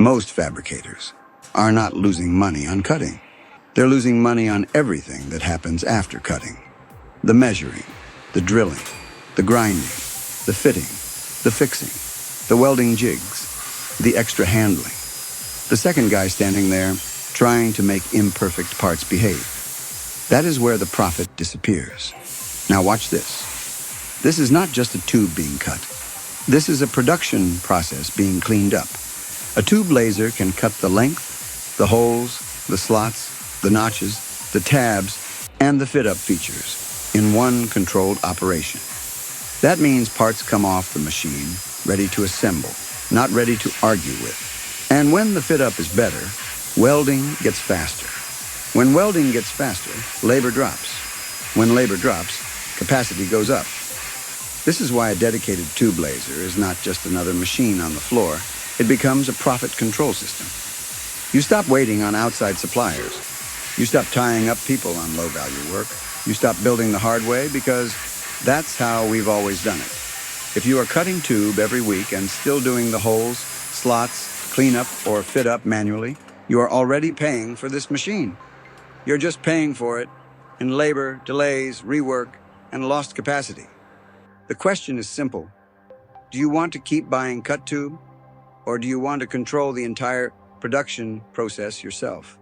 Most fabricators are not losing money on cutting. They're losing money on everything that happens after cutting. The measuring, the drilling, the grinding, the fitting, the fixing, the welding jigs, the extra handling. The second guy standing there trying to make imperfect parts behave. That is where the profit disappears. Now watch this. This is not just a tube being cut. This is a production process being cleaned up. A tube laser can cut the length, the holes, the slots, the notches, the tabs, and the fit-up features in one controlled operation. That means parts come off the machine ready to assemble, not ready to argue with. And when the fit-up is better, welding gets faster. When welding gets faster, labor drops. When labor drops, capacity goes up. This is why a dedicated tube laser is not just another machine on the floor. It becomes a profit control system. You stop waiting on outside suppliers. You stop tying up people on low-value work. You stop building the hard way because that's how we've always done it. If you are cutting tube every week and still doing the holes, slots, cleanup, or fit up manually, you are already paying for this machine. You're just paying for it in labor, delays, rework, and lost capacity. The question is simple. Do you want to keep buying cut tube, or do you want to control the entire production process yourself?